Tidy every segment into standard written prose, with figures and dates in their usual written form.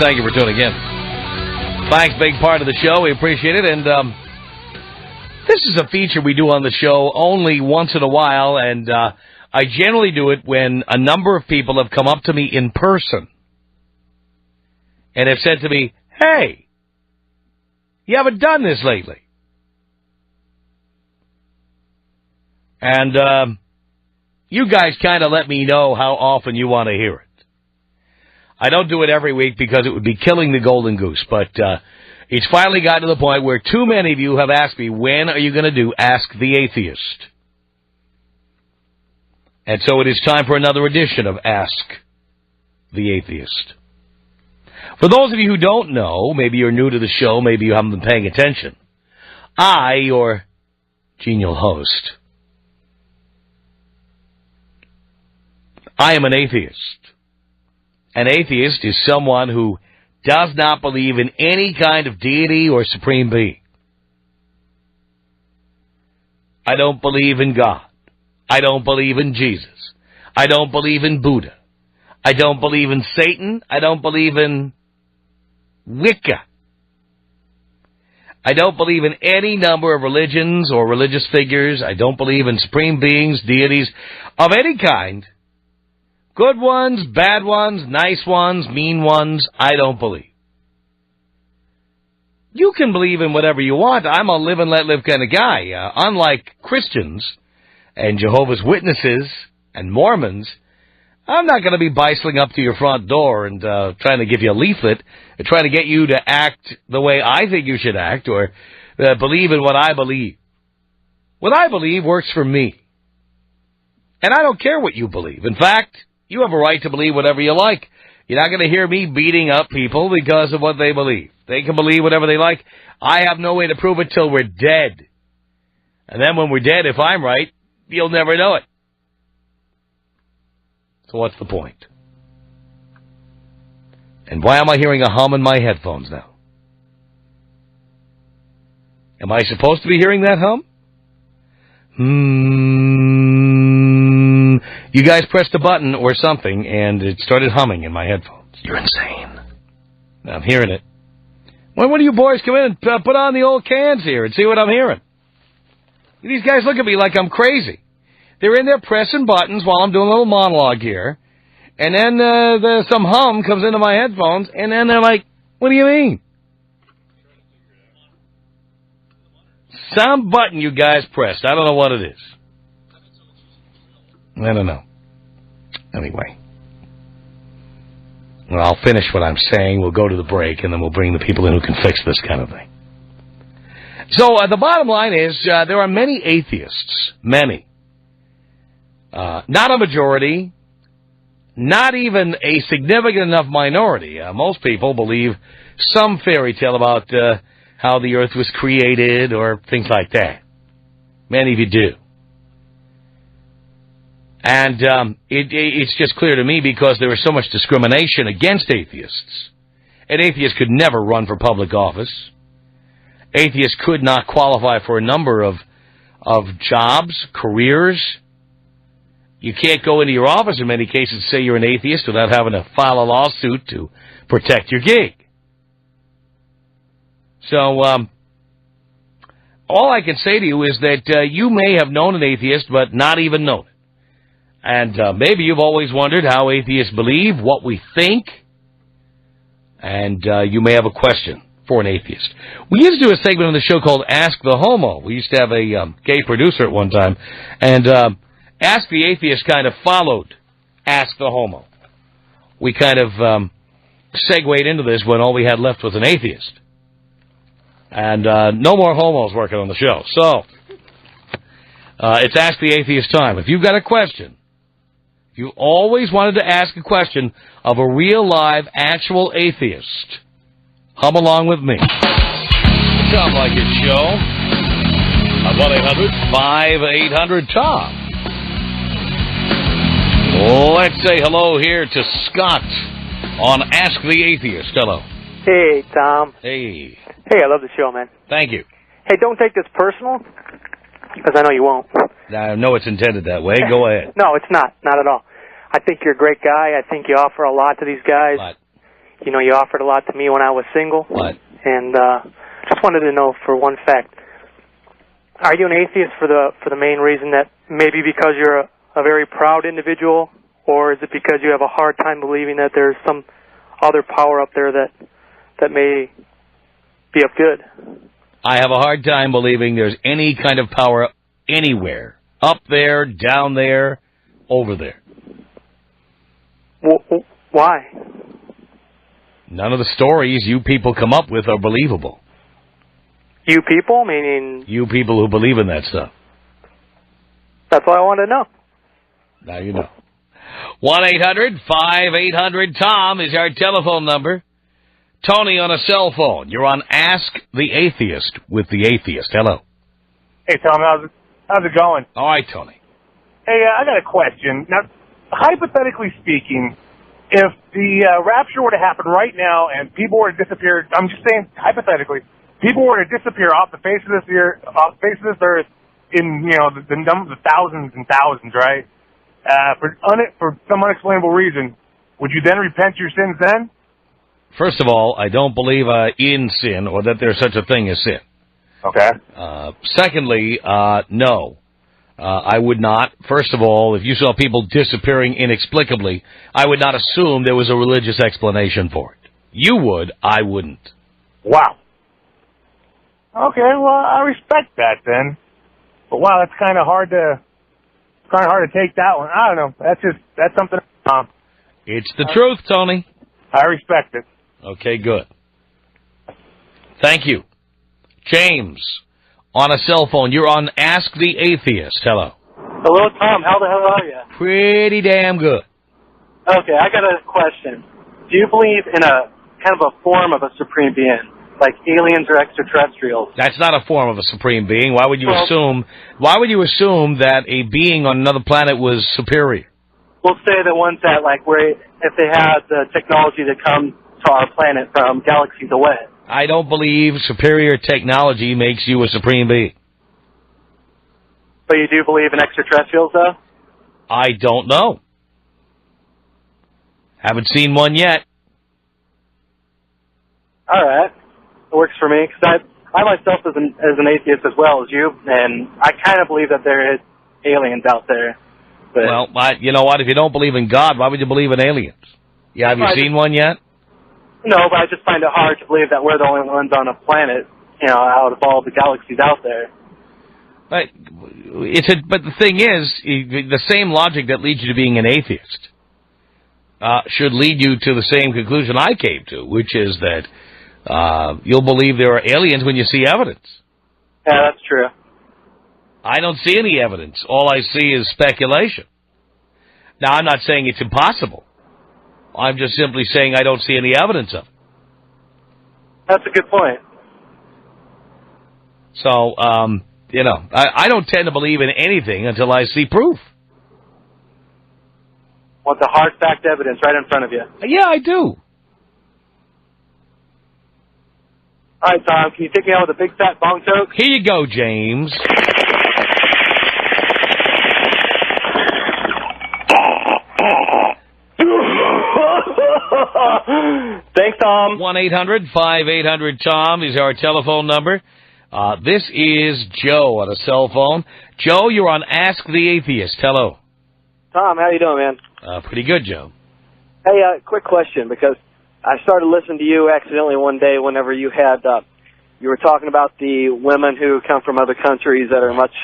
Thank you for tuning in. Thanks, big part of the show. We appreciate it. And this is a feature we do on the show only once in a while, and I generally do it when a number of people have come up to me in person and have said to me, hey, you haven't done this lately. And you guys kind of let me know how often you want to hear it. I don't do it every week because it would be killing the golden goose, but it's finally gotten to the point where too many of you have asked me, when are you going to do Ask the Atheist? And so it is time for another edition of Ask the Atheist. For those of you who don't know, maybe you're new to the show, maybe you haven't been paying attention, I, your genial host, I am an atheist. An atheist is someone who does not believe in any kind of deity or supreme being. I don't believe in God. I don't believe in Jesus. I don't believe in Buddha. I don't believe in Satan. I don't believe in Wicca. I don't believe in any number of religions or religious figures. I don't believe in supreme beings, deities of any kind. Good ones, bad ones, nice ones, mean ones, I don't believe. You can believe in whatever you want. I'm a live and let live kind of guy. Unlike Christians and Jehovah's Witnesses and Mormons, I'm not going to be bicycling up to your front door and trying to give you a leaflet and trying to get you to act the way I think you should act or believe in what I believe. What I believe works for me. And I don't care what you believe. In fact, you have a right to believe whatever you like. You're not going to hear me beating up people because of what they believe. They can believe whatever they like. I have no way to prove it till we're dead. And then when we're dead, if I'm right, you'll never know it. So what's the point? And why am I hearing a hum in my headphones now? Am I supposed to be hearing that hum? You guys pressed a button or something, and it started humming in my headphones. You're insane. I'm hearing it. When do you boys come in and put on the old cans here and see what I'm hearing? These guys look at me like I'm crazy. They're in there pressing buttons while I'm doing a little monologue here, and then some hum comes into my headphones, and then they're like, what do you mean? Some button you guys pressed. I don't know what it is. I don't know. Anyway. Well, I'll finish what I'm saying. We'll go to the break, and then we'll bring the people in who can fix this kind of thing. So the bottom line is there are many atheists. Many. Not a majority. Not even a significant enough minority. Most people believe some fairy tale about how the earth was created or things like that. Many of you do. And it's just clear to me because there is so much discrimination against atheists. An atheist could never run for public office. Atheists could not qualify for a number of jobs, careers. You can't go into your office in many cases and say you're an atheist without having to file a lawsuit to protect your gig. So all I can say to you is that you may have known an atheist but not even known it. And maybe you've always wondered how atheists believe, what we think, and you may have a question for an atheist. We used to do a segment on the show called Ask the Homo. We used to have a gay producer at one time, and Ask the Atheist kind of followed Ask the Homo. We kind of segued into this when all we had left was an atheist. And no more homos working on the show. So, it's Ask the Atheist time. If you've got a question, if you always wanted to ask a question of a real, live, actual atheist, hum along with me. Tom Leykis Show. 1-800-5800-TOM. Let's say hello here to Scott on Ask the Atheist. Hello. Hey, Tom. Hey. Hey, I love the show, man. Thank you. Hey, don't take this personal, because I know you won't. I know it's intended that way. Go ahead. No, it's not. Not at all. I think you're a great guy. I think you offer a lot to these guys. But you know, you offered a lot to me when I was single. What? And just wanted to know for one fact, are you an atheist for the main reason that maybe because you're a very proud individual, or is it because you have a hard time believing that there's some other power up there that may be of good? I have a hard time believing there's any kind of power anywhere. Up there, down there, over there. Why? None of the stories you people come up with are believable. You people? Meaning... You people who believe in that stuff. That's what I want to know. Now you know. 1-800-5800-TOM is our telephone number. Tony on a cell phone. You're on Ask the Atheist with the Atheist. Hello. Hey, Tom, how's it going? All right, Tony. Hey, I got a question. Now, hypothetically speaking, if the rapture were to happen right now and people were to disappear, I'm just saying hypothetically, people were to disappear off the face of this earth in, you know, the thousands and thousands, right? For some unexplainable reason, would you then repent your sins then? First of all, I don't believe in sin or that there's such a thing as sin. Okay. Secondly, no. I would not. First of all, if you saw people disappearing inexplicably, I would not assume there was a religious explanation for it. You would. I wouldn't. Wow. Okay, well, I respect that then. But wow, that's kind of hard to take that one. I don't know. That's something. It's the truth, Tony. I respect it. Okay, good. Thank you. James, on a cell phone. You're on Ask the Atheist. Hello. Hello, Tom. How the hell are you? Pretty damn good. Okay, I got a question. Do you believe in a kind of a form of a supreme being, like aliens or extraterrestrials? That's not a form of a supreme being. Why would you assume that a being on another planet was superior? We'll say the ones that, like, where if they had the technology to come to our planet from galaxies away. I don't believe superior technology makes you a supreme being. But you do believe in extraterrestrials, though? I don't know. Haven't seen one yet. All right. It works for me, because I myself as an atheist as well as you, and I kind of believe that there is aliens out there. But well, you know what? If you don't believe in God, why would you believe in aliens? Yeah, have you seen one yet? No, but I just find it hard to believe that we're the only ones on a planet, you know, out of all the galaxies out there. But the thing is, the same logic that leads you to being an atheist should lead you to the same conclusion I came to, which is that you'll believe there are aliens when you see evidence. Yeah, that's true. I don't see any evidence. All I see is speculation. Now, I'm not saying it's impossible. I'm just simply saying I don't see any evidence of it. That's a good point. So, you know, I don't tend to believe in anything until I see proof. Want the hard fact evidence right in front of you. Yeah, I do. All right, Tom, can you take me out with a big fat bong joke? Here you go, James. Thanks, Tom. 1-800-5800-TOM is our telephone number. This is Joe on a cell phone. Joe, you're on Ask the Atheist. Hello. Tom, how you doing, man? Pretty good, Joe. Hey, quick question, because I started listening to you accidentally one day whenever you had, you were talking about the women who come from other countries that are much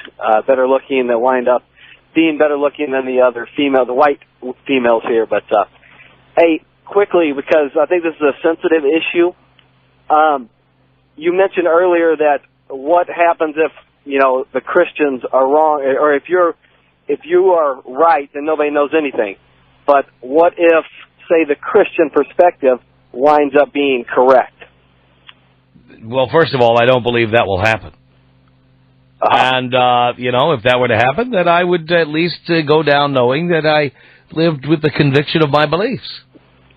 better looking, that wind up being better looking than the other the white females here. But, hey, quickly, because I think this is a sensitive issue, you mentioned earlier that what happens if, you know, the Christians are wrong, or if you are right, then nobody knows anything. But what if, say, the Christian perspective winds up being correct? Well, first of all, I don't believe that will happen. And, you know, if that were to happen, then I would at least go down knowing that I lived with the conviction of my beliefs.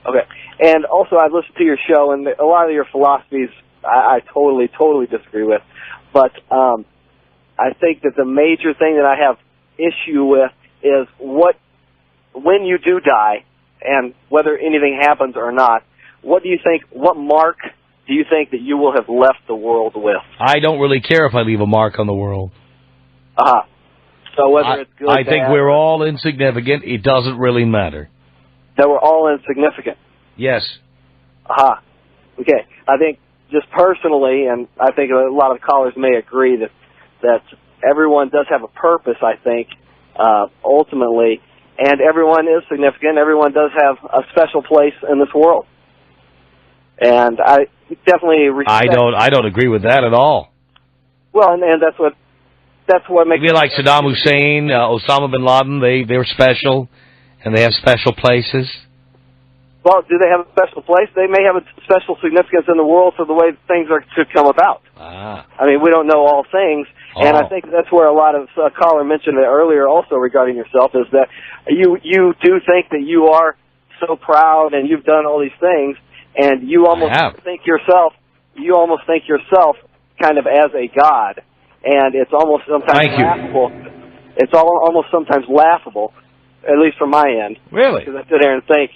Okay. And also, I've listened to your show, and a lot of your philosophies I totally disagree with. But I think that the major thing that I have issue with is when you do die, and whether anything happens or not, what do you think? What mark do you think that you will have left the world with? I don't really care if I leave a mark on the world. So whether it's good, I think bad, we're all insignificant. It doesn't really matter. That we're all insignificant. Yes. Okay. I think just personally, and I think a lot of callers may agree that everyone does have a purpose, I think, ultimately, and everyone is significant. Everyone does have a special place in this world. And I definitely respect... I don't agree with that at all. Well, and that's what makes... Maybe like Saddam Hussein, Osama bin Laden, they're special, and they have special places. Well, do they have a special place? They may have a special significance in the world for the way things are to come about. I mean, we don't know all things, and I think that's where a lot of caller mentioned it earlier also regarding yourself, is that you do think that you are so proud and you've done all these things, and you almost think yourself kind of as a god, and it's almost sometimes laughable. It's almost sometimes laughable, at least from my end. Really? Because I sit there and think,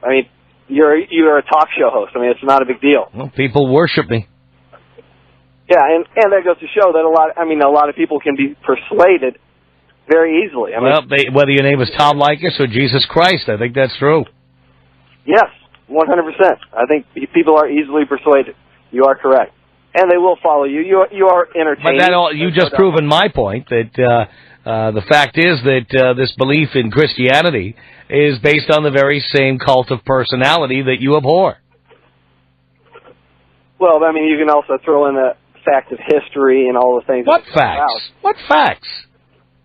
I mean, you're a talk show host. I mean, it's not a big deal. Well, people worship me. Yeah, and that goes to show that a lot of people can be persuaded very easily. I mean, whether your name is Tom Likas or Jesus Christ, I think that's true. Yes, 100%. I think people are easily persuaded. You are correct. And they will follow you. You are entertaining. But you just proven my point that the fact is that this belief in Christianity is based on the very same cult of personality that you abhor. Well, I mean, you can also throw in the fact of history and all the things. What facts? What facts?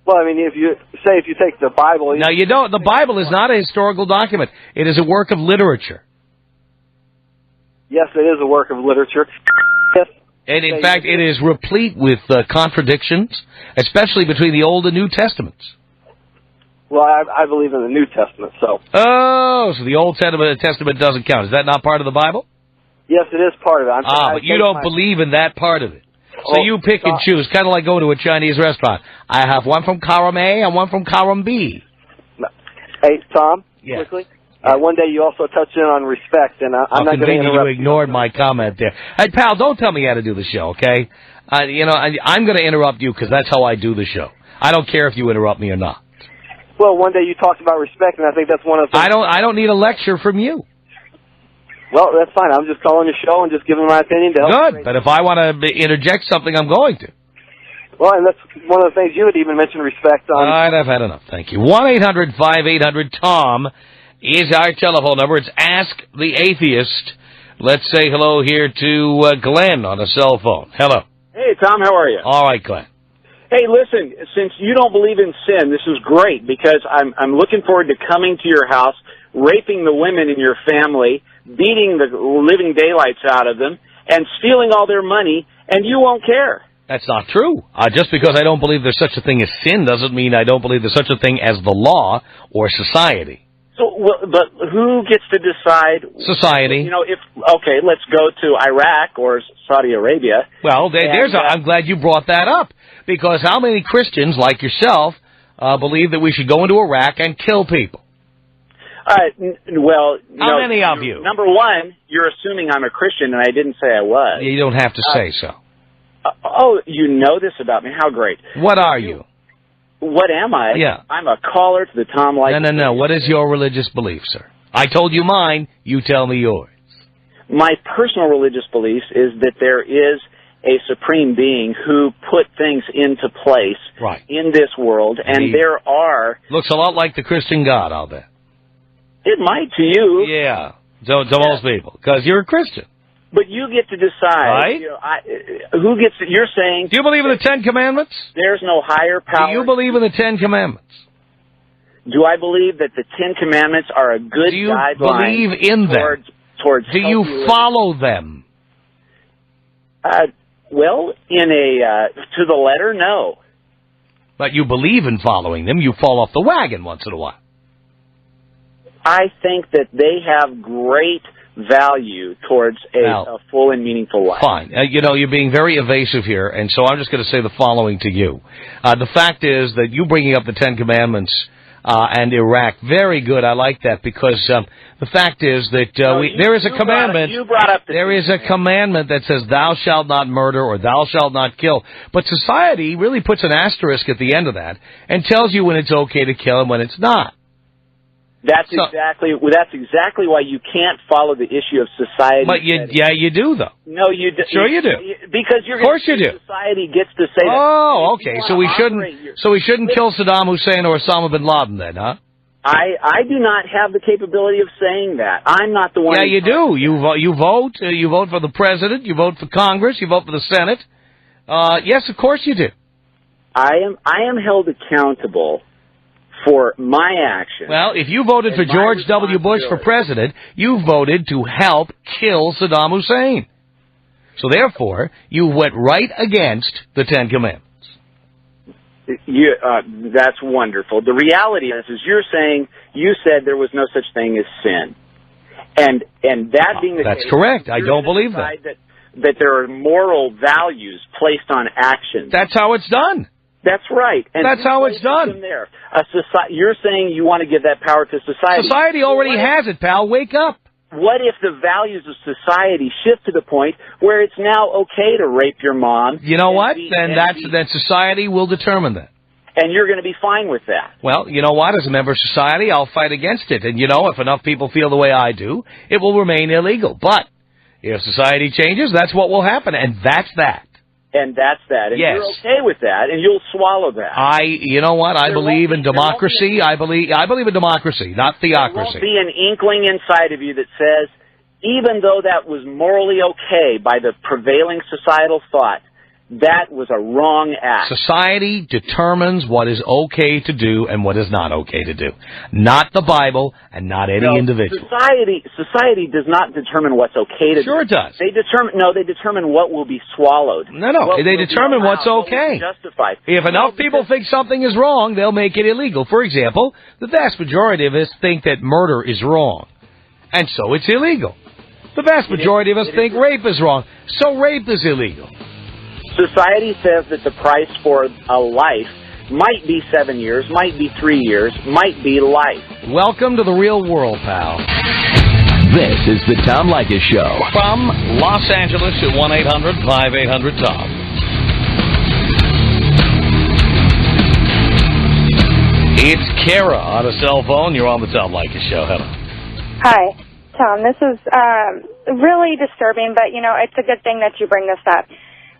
Well, I mean, if you take the Bible... Now, you don't. The Bible is not a historical document. It is a work of literature. Yes, it is a work of literature. Yes. And, in fact, it is replete with contradictions, especially between the Old and New Testaments. Well, I believe in the New Testament, so... Oh, so the Old Testament doesn't count. Is that not part of the Bible? Yes, it is part of it. But you don't believe in that part of it. So you pick and choose, kind of like going to a Chinese restaurant. I have one from column A and one from column B. Hey, Tom, yes. Quickly. One day you also touched in on respect, and I'm not going to interrupt you. Ignored my comment there. Hey, pal, don't tell me how to do the show, okay? I'm going to interrupt you because that's how I do the show. I don't care if you interrupt me or not. Well, one day you talked about respect, and I think that's one of the things... I don't need a lecture from you. Well, that's fine. I'm just calling the show and just giving my opinion to help. Good, but if I want to interject something, I'm going to. Well, and that's one of the things you had even mentioned, respect on... All right, I've had enough. Thank you. 1-800-5800-TOM is our telephone number. It's Ask the Atheist. Let's say hello here to Glenn on a cell phone. Hello. Hey, Tom, how are you? All right, Glenn. Hey, listen, since you don't believe in sin, this is great because I'm looking forward to coming to your house, raping the women in your family, beating the living daylights out of them, and stealing all their money, and you won't care. That's not true. Just because I don't believe there's such a thing as sin doesn't mean I don't believe there's such a thing as the law or society. So, but who gets to decide? Society. Okay, let's go to Iraq or Saudi Arabia. Well, I'm glad you brought that up, because how many Christians like yourself believe that we should go into Iraq and kill people? Well, how many of you? Number one, you're assuming I'm a Christian, and I didn't say I was. You don't have to say so. You know this about me. How great. What are you? What am I? Yeah. I'm a caller to the Tom Likas. No. What is your religious belief, sir? I told you mine. You tell me yours. My personal religious belief is that there is a supreme being who put things into place in this world, and there are... Looks a lot like the Christian God, I'll bet. It might to you. Yeah, to most people, because you're a Christian. But you get to decide. Right? Who gets to... You're saying... Do you believe in the Ten Commandments? There's no higher power. Do you believe in the Ten Commandments? Do I believe that the Ten Commandments are a good guideline? Do you believe in them? Towards Do you follow them? Well, to the letter, no. But you believe in following them. You fall off the wagon once in a while. I think that they have great value towards a full and meaningful life. Fine. You're being very evasive here, and so I'm just going to say the following to you. The fact is that you bringing up the Ten Commandments and Iraq. Very good. I like that because the fact is that there is a commandment. There is a commandment that says, "Thou shalt not murder" or "Thou shalt not kill." But society really puts an asterisk at the end of that and tells you when it's okay to kill and when it's not. That's exactly why you can't follow the issue of society. But you do though. No, you do. Sure, you do. Because you're. Of course, you do. Society gets to say. Oh, okay. So we shouldn't kill Saddam Hussein or Osama bin Laden then, huh? I do not have the capability of saying that. I'm not the one. Yeah, you do. You vote. You vote for the president. You vote for Congress. You vote for the Senate. Yes, of course you do. I am held accountable for my actions. Well, if you voted for George W. Bush for president, you voted to help kill Saddam Hussein. So therefore, you went right against the Ten Commandments. That's wonderful. The reality is you're saying you said there was no such thing as sin, and that being the that's case, correct. I don't believe that there are moral values placed on actions. That's how it's done. That's right. And that's how it's done. There. You're saying you want to give that power to society. Society already has it, pal. Wake up. What if the values of society shift to the point where it's now okay to rape your mom? You know what? Then society will determine that. And you're going to be fine with that. Well, you know what? As a member of society, I'll fight against it. And, if enough people feel the way I do, it will remain illegal. But if society changes, that's what will happen. And that's that. And that's that. And yes. You're okay with that, and you'll swallow that. You know what? I believe in democracy. I believe in democracy, not theocracy. There won't be an inkling inside of you that says, even though that was morally okay by the prevailing societal thought, that was a wrong act. Society determines what is okay to do and what is not okay to do. Not the Bible and not any individual. Society does not determine what's okay to do. Sure it does. They determine what will be swallowed. No. They determine what's okay. Justified. If enough people think something is wrong, they'll make it illegal. For example, the vast majority of us think that murder is wrong, and so it's illegal. The vast majority of us think rape is wrong, so rape is illegal. Society says that the price for a life might be 7 years, might be 3 years, might be life. Welcome to the real world, pal. This is the Tom Leykis Show. From Los Angeles at 1-800-5800-TOM. It's Kara on a cell phone. You're on the Tom Leykis Show. Hello. Hi, Tom. This is really disturbing, but, it's a good thing that you bring this up.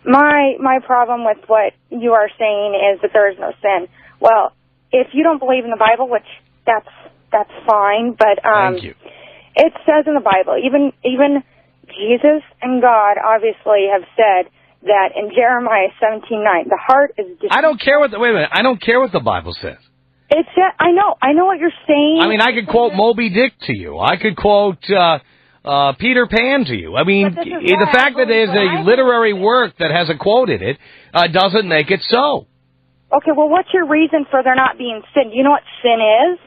My problem with what you are saying is that there is no sin. Well, if you don't believe in the Bible, which that's fine, but Thank you. It says in the Bible, even Jesus and God obviously have said that in Jeremiah 17:9, the heart is deceitful. I don't care what the Bible says. I know what you're saying. I mean, I could quote Moby Dick to you. I could quote Peter Pan to you. I mean, the fact that there's a literary work that has a quote in it doesn't make it so. Okay, well, what's your reason for there not being sin? Do you know what sin is?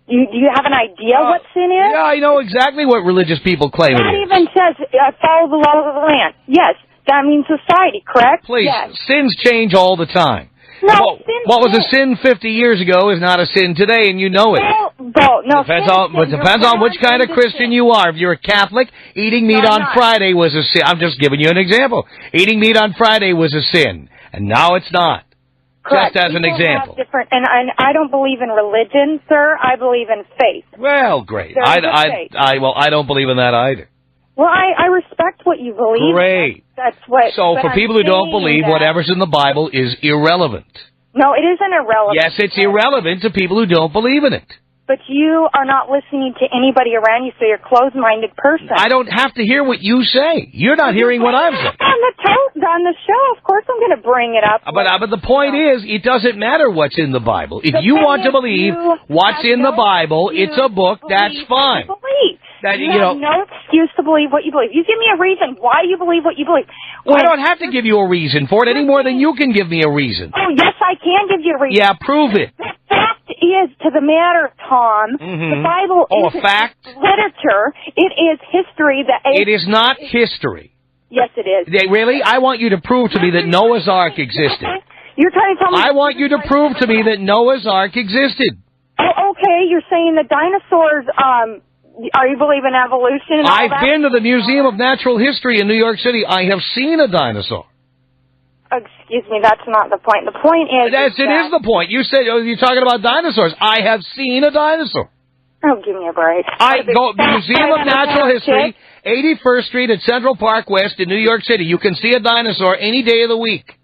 Do you have an idea what sin is? Yeah, I know exactly what religious people claim it is. That even says follow the law of the land. Yes, that means society, correct? Please, yes. Sins change all the time. No, what was a sin 50 years ago is not a sin today, and you know it. No, depends on which kind of Christian you are. If you're a Catholic, eating meat on Friday was a sin. I'm just giving you an example. Eating meat on Friday was a sin, and now it's not. Correct. Just as an example. And I don't believe in religion, sir. I believe in faith. Well, great. I don't believe in that either. Well, I respect what you believe. Great. That's what. So for people who don't believe, whatever's in the Bible is irrelevant. No, it isn't irrelevant. Yes, it's irrelevant to people who don't believe in it. But you are not listening to anybody around you, so you're a closed-minded person. I don't have to hear what you say. You're not hearing what I'm saying. On the show, of course I'm going to bring it up. But the point is, it doesn't matter what's in the Bible. If you want to believe what's in the Bible, it's a book, that's fine. You have no excuse to believe what you believe. You give me a reason why you believe what you believe. I don't have to give you a reason for it any more than you can give me a reason. Oh, yes, I can give you a reason. Yeah, prove it. The fact is, to the matter, Tom, the Bible is literature. It is history. It is not history. Yes, it is. Really? I want you to prove to me that Noah's Ark existed. You're trying to tell me... I want you to prove to me that Noah's Ark existed. Oh, okay, you're saying the dinosaurs, are you believe in evolution and all I've that? been to the Museum of Natural History in New York City. I have seen a dinosaur. Excuse me, that's not the point. The point is... It is the point. You said, you're talking about dinosaurs. I have seen a dinosaur. Oh, give me a break. Museum of Natural History, 81st Street at Central Park West in New York City. You can see a dinosaur any day of the week.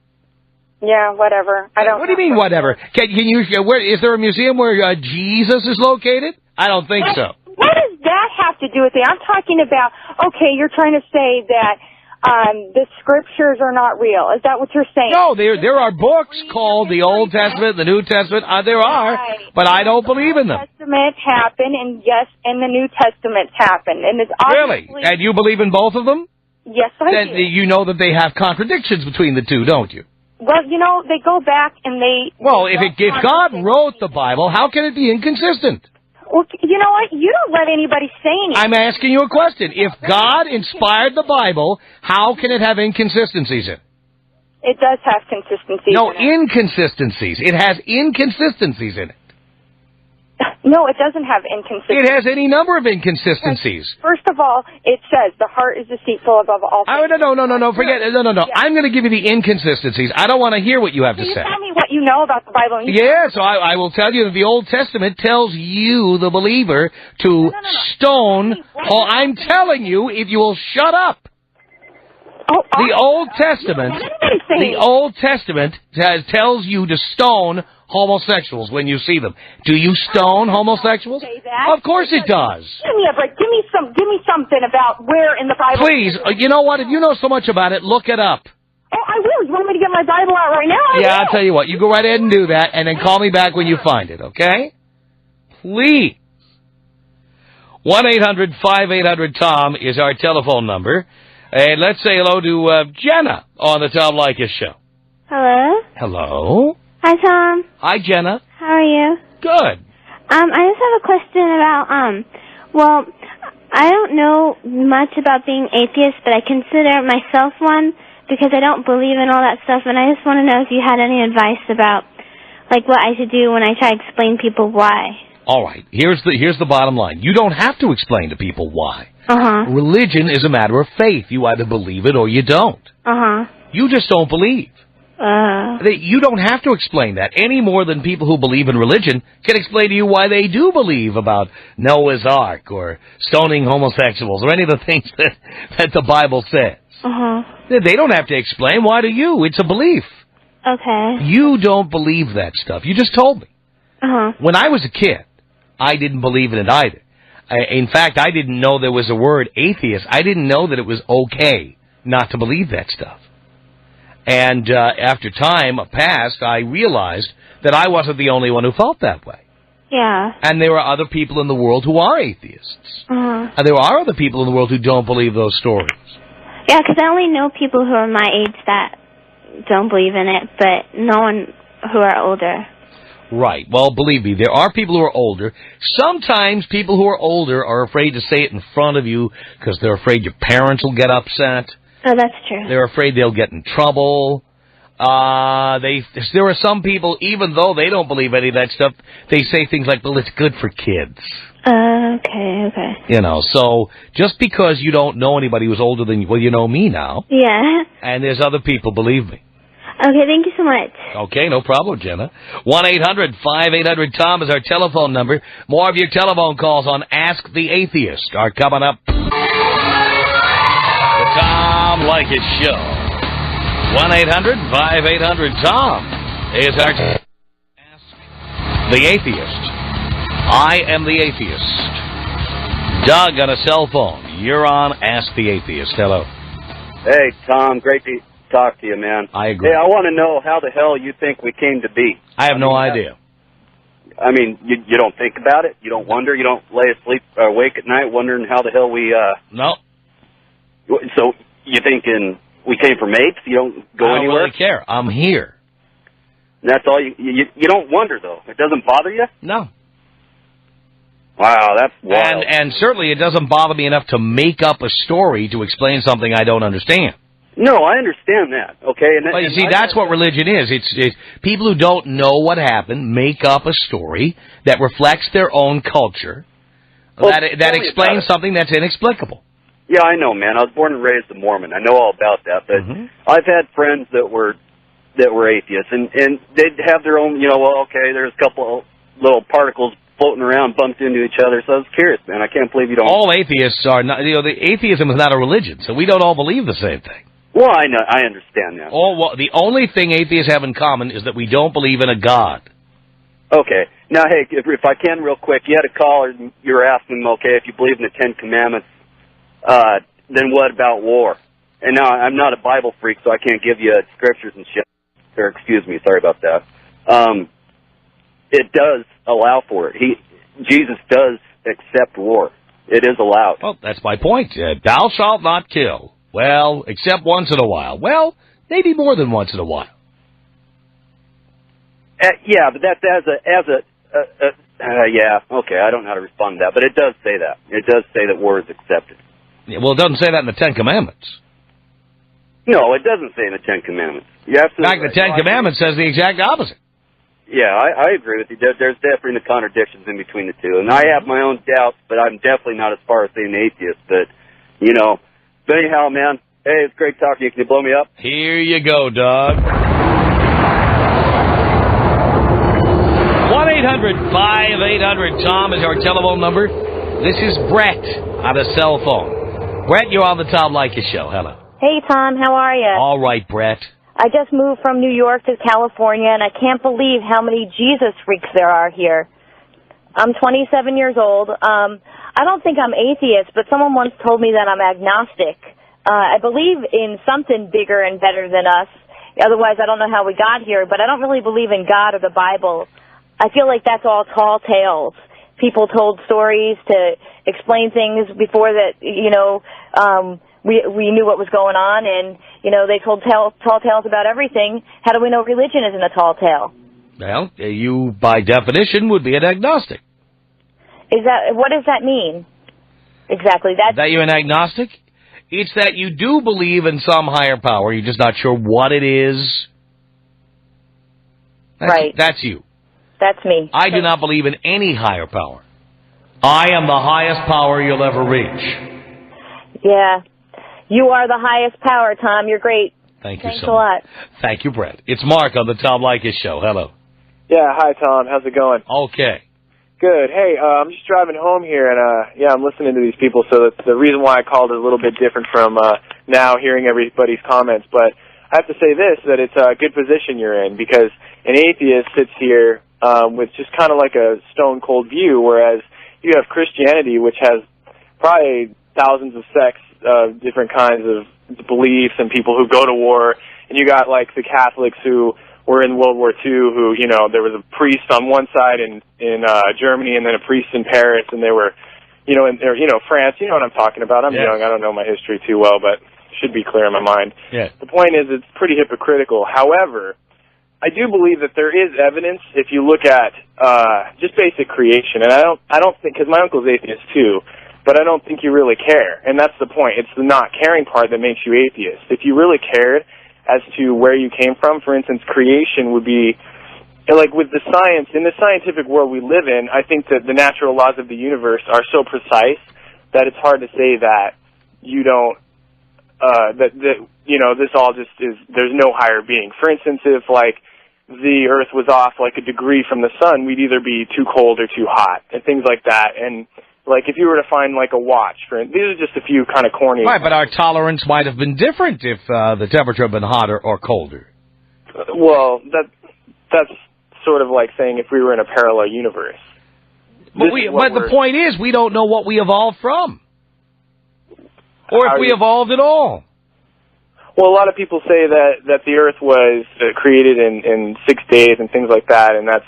Yeah, whatever. I don't. What do you mean, whatever? Can you? Is there a museum where Jesus is located? I don't think so. What does that have to do with it? I'm talking about. Okay, you're trying to say that the scriptures are not real. Is that what you're saying? No, there are books called the Old Testament, the New Testament. There are, but I don't believe in them. The Old Testament happened, and yes, and the New Testament happened, and it's really. And you believe in both of them? Yes, I do. Then you know that they have contradictions between the two, don't you? Well, you know, they go back and they... Well, if God wrote the Bible, how can it be inconsistent? Well, you know what? You don't let anybody say anything. I'm asking you a question. If God inspired the Bible, how can it have inconsistencies in it? It does have consistencies No, in it. inconsistencies. It has inconsistencies in it. No, it doesn't have inconsistencies. It has any number of inconsistencies. First of all, it says the heart is deceitful above all things. No, forget it. No. Yeah. I'm going to give you the inconsistencies. I don't want to hear what you have to say. Tell me what you know about the Bible. So I will tell you that the Old Testament tells you, the believer, to stone. Oh, I'm telling you, if you will shut up. The Old Testament tells you to stone homosexuals when you see them. Do you stone homosexuals? Say that. Of course it does. Give me a break. Give me something about where in the Bible. Please, you know what? If you know so much about it, look it up. Oh, I will. You want me to get my Bible out right now? I'll tell you what. You go right ahead and do that, and then call me back when you find it, okay? Please. 1-800-5800-TOM is our telephone number. And let's say hello to Jenna on the Tom Leykis Show. Hello? Hello? Hi, Tom. Hi, Jenna. How are you? Good. I just have a question about, well, I don't know much about being atheist, but I consider myself one because I don't believe in all that stuff, and I just want to know if you had any advice about, like, what I should do when I try to explain people why. All right. Here's the bottom line. You don't have to explain to people why. Uh-huh. Religion is a matter of faith. You either believe it or you don't. Uh-huh. You just don't believe. You don't have to explain that any more than people who believe in religion can explain to you why they do believe about Noah's Ark or stoning homosexuals or any of the things that the Bible says. Uh-huh. They don't have to explain. Why do you? It's a belief. Okay. You don't believe that stuff. You just told me. Uh-huh. When I was a kid, I didn't believe in it either. In fact, I didn't know there was a word atheist. I didn't know that it was okay not to believe that stuff. And after time passed, I realized that I wasn't the only one who felt that way. Yeah. And there are other people in the world who are atheists. Uh-huh. And there are other people in the world who don't believe those stories. Yeah, because I only know people who are my age that don't believe in it, but no one who are older. Right. Well, believe me, there are people who are older. Sometimes people who are older are afraid to say it in front of you because they're afraid your parents will get upset. Oh, that's true. They're afraid they'll get in trouble. There are some people, even though they don't believe any of that stuff, they say things like, well, it's good for kids. Okay. You know, so just because you don't know anybody who's older than you, well, you know me now. Yeah. And there's other people, believe me. Okay, thank you so much. Okay, no problem, Jenna. 1-800-5800-TOM is our telephone number. More of your telephone calls on Ask the Atheist are coming up. The Tom Leykis Show. 1-800-5800-TOM is our Ask the Atheist. I am the Atheist. Doug on a cell phone. You're on Ask the Atheist. Hello. Hey, Tom. Great to talk to you, man. I agree. Hey, I want to know how the hell you think we came to be. I have no idea. I mean, you don't think about it? You don't wonder? You don't lay asleep or awake at night wondering how the hell we... No. So you thinking we came from apes? You don't go anywhere? I don't really care. I'm here. And that's all you don't wonder, though? It doesn't bother you? No. Wow, that's wild. And certainly it doesn't bother me enough to make up a story to explain something I don't understand. No, I understand that. Okay, But you see, that's what religion is. It's people who don't know what happened make up a story that reflects their own culture that explains something that's inexplicable. Yeah, I know, man. I was born and raised a Mormon. I know all about that. But I've had friends that were atheists, and they'd have their own. Well, okay, there's a couple of little particles floating around, bumped into each other. So I was curious, man. I can't believe you don't. All atheists are not. The atheism is not a religion, so we don't all believe the same thing. Well, I know. I understand that. The only thing atheists have in common is that we don't believe in a God. Okay. Now, hey, if I can real quick, you had a caller, and you were asking him, okay, if you believe in the Ten Commandments, then what about war? And now, I'm not a Bible freak, so I can't give you scriptures and shit. Or, excuse me, sorry about that. It does allow for it. Jesus does accept war. It is allowed. Well, that's my point. Thou shalt not kill. Well, except once in a while. Well, maybe more than once in a while. Yeah, but that's yeah, okay, I don't know how to respond to that, but it does say that. It does say that war is accepted. Yeah, well, it doesn't say that in the Ten Commandments. No, it doesn't say in the Ten Commandments. You absolutely. In fact, the Ten Commandments says the exact opposite. Yeah, I agree with you. There's definitely the contradictions in between the two. And I have my own doubts, but I'm definitely not as far as saying atheist. But, But anyhow, man, hey, it's great talking to you. Can you blow me up? Here you go, dog. 1-800-5800-TOM is our telephone number. This is Brett on a cell phone. Brett, you're on the Tom Leykis Show. Hello. Hey, Tom. How are you? All right, Brett. I just moved from New York to California, and I can't believe how many Jesus freaks there are here. I'm 27 years old. I don't think I'm atheist, but someone once told me that I'm agnostic. I believe in something bigger and better than us. Otherwise, I don't know how we got here, but I don't really believe in God or the Bible. I feel like that's all tall tales. People told stories to explain things before that, we knew what was going on, and, they told tall tales about everything. How do we know religion isn't a tall tale? Well, you, by definition, would be an agnostic. What does that mean? Exactly. That you're an agnostic? It's that you do believe in some higher power. You're just not sure what it is. Right. That's you. That's me. I do not believe in any higher power. I am the highest power you'll ever reach. Yeah. You are the highest power, Tom. You're great. Thank you Thanks so a lot. much. Thank you, Brett. It's Mark on the Tom Leykis Show. Hello. Yeah, hi, Tom. How's it going? Okay. Good. Hey, I'm just driving home here, and I'm listening to these people, so that's the reason why I called is a little bit different from now hearing everybody's comments. But I have to say this, that it's a good position you're in, because an atheist sits here with just kind of like a stone-cold view, whereas you have Christianity, which has probably thousands of sects, different kinds of beliefs and people who go to war, and you got like the Catholics who were in World War II, who, there was a priest on one side in Germany and then a priest in Paris, and they were, France, you know what I'm talking about. I'm young, I don't know my history too well, but it should be clear in my mind. Yeah. The point is, it's pretty hypocritical. However, I do believe that there is evidence if you look at just basic creation, and I don't think, because my uncle's atheist too, but I don't think you really care, and that's the point. It's the not caring part that makes you atheist. If you really cared as to where you came from, for instance, creation would be, like with the science, in the scientific world we live in, I think that the natural laws of the universe are so precise that it's hard to say that you don't, this all just is, there's no higher being. For instance, if like the Earth was off like a degree from the sun, we'd either be too cold or too hot, and things like that. And like if you were to find like a watch, these are just a few kind of corny. Right, but our tolerance might have been different if the temperature had been hotter or colder. Well, that's sort of like saying if we were in a parallel universe. But the point is, we don't know what we evolved from, or if we evolved at all. Well, a lot of people say that the Earth was created in 6 days and things like that, and that's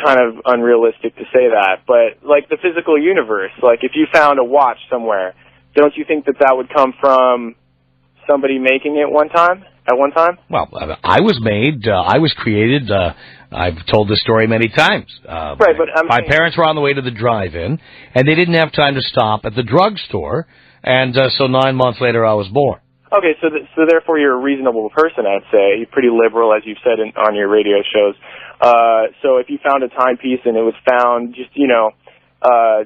kind of unrealistic to say that. But like the physical universe, like if you found a watch somewhere, don't you think that would come from somebody making it at one time? Well, I was made. I was created. I've told this story many times. Right, but my parents were on the way to the drive-in, and they didn't have time to stop at the drugstore, and so 9 months later I was born. Okay, so therefore you're a reasonable person, I'd say. You're pretty liberal, as you've said on your radio shows. So if you found a timepiece and it was found just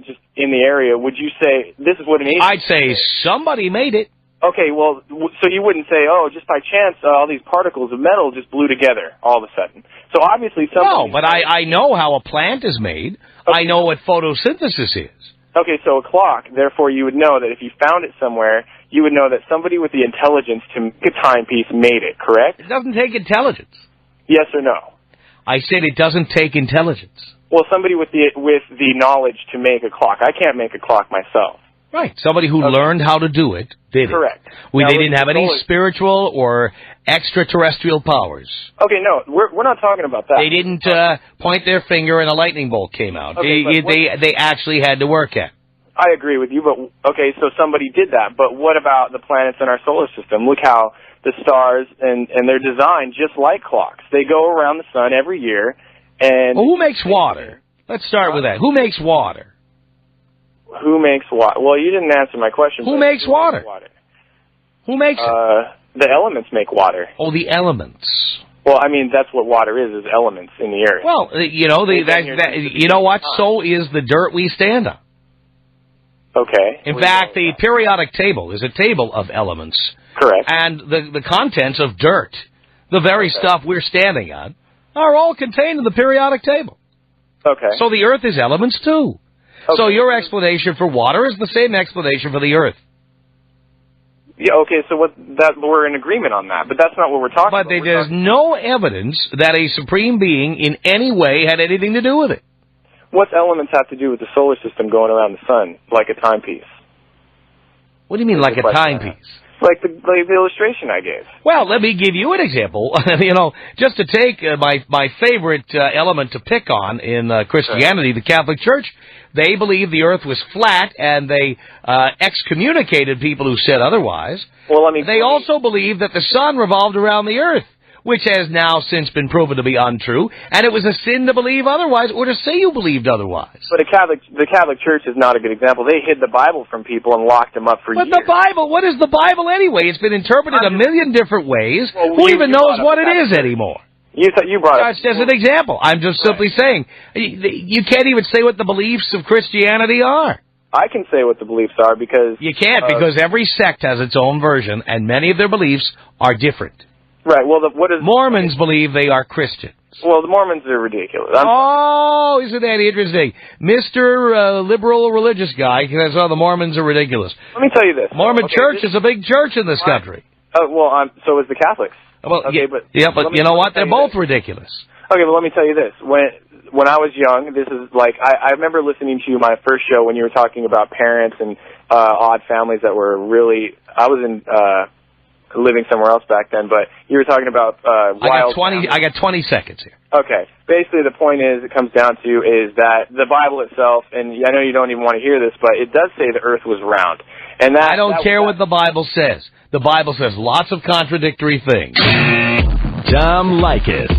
just in the area, would you say this is what an atheist? I'd say somebody made it. Okay, well, so you wouldn't say, oh, just by chance, all these particles of metal just blew together all of a sudden. So obviously somebody... No, but I know how a plant is made. Okay. I know what photosynthesis is. Okay, so a clock, therefore you would know that if you found it somewhere, you would know that somebody with the intelligence to make a timepiece made it, correct? It doesn't take intelligence. Yes or no? I said it doesn't take intelligence. Well, somebody with the knowledge to make a clock. I can't make a clock myself. Right. Somebody who learned how to do it did it. Correct. They didn't have any spiritual or extraterrestrial powers. Okay, no, we're not talking about that. They didn't point their finger and a lightning bolt came out. Okay, they actually had to work at it. I agree with you, but okay, so somebody did that. But what about the planets in our solar system? Look how the stars and they're designed just like clocks. They go around the sun every year. And well, who makes water? Let's start with that. Who makes water? Who makes water? Well, you didn't answer my question. Who makes water? Who makes it? The elements make water. Oh, the elements. Well, I mean, that's what water is elements in the earth. Well, you know what? So is the dirt we stand on. Okay. In fact, the periodic table is a table of elements. Correct. And the contents of dirt, the very stuff we're standing on, are all contained in the periodic table. Okay. So the earth is elements too. Okay. So your explanation for water is the same explanation for the earth. Yeah, okay, so we're in agreement on that, but that's not what we're talking about. But there's no evidence that a supreme being in any way had anything to do with it. What's elements have to do with the solar system going around the sun, like a timepiece? What do you mean, like a timepiece? Like the illustration I gave. Well, let me give you an example. Just to take my favorite element to pick on in Christianity, the Catholic Church, they believe the earth was flat, and they excommunicated people who said otherwise. Well, I mean, they also believe that the sun revolved around the earth, which has now since been proven to be untrue, and it was a sin to believe otherwise or to say you believed otherwise. But the Catholic Church is not a good example. They hid the Bible from people and locked them up for years. But the Bible, what is the Bible anyway? It's been interpreted a million different ways. Who even knows what it is anymore? You brought it. That's just an example. I'm just simply saying, you can't even say what the beliefs of Christianity are. I can say what the beliefs are because... You can't, because every sect has its own version, and many of their beliefs are different. Right, well, Mormons believe they are Christians. Well, the Mormons are ridiculous. Isn't that interesting? Mr. Liberal religious guy says, the Mormons are ridiculous. Let me tell you this. Mormon church is a big church in this country. So is the Catholics. Well, okay, but you know what? They're both ridiculous. Okay, but let me tell you this. When I was young, this is like, I remember listening to you my first show when you were talking about parents and odd families that were really, I was living somewhere else back then, but you were talking about wild families. I got 20 seconds here. Okay. Basically, the point it comes down to is that the Bible itself, and I know you don't even want to hear this, but it does say the earth was round. And I don't care what the Bible says. The Bible says lots of contradictory things. Tom Leykis.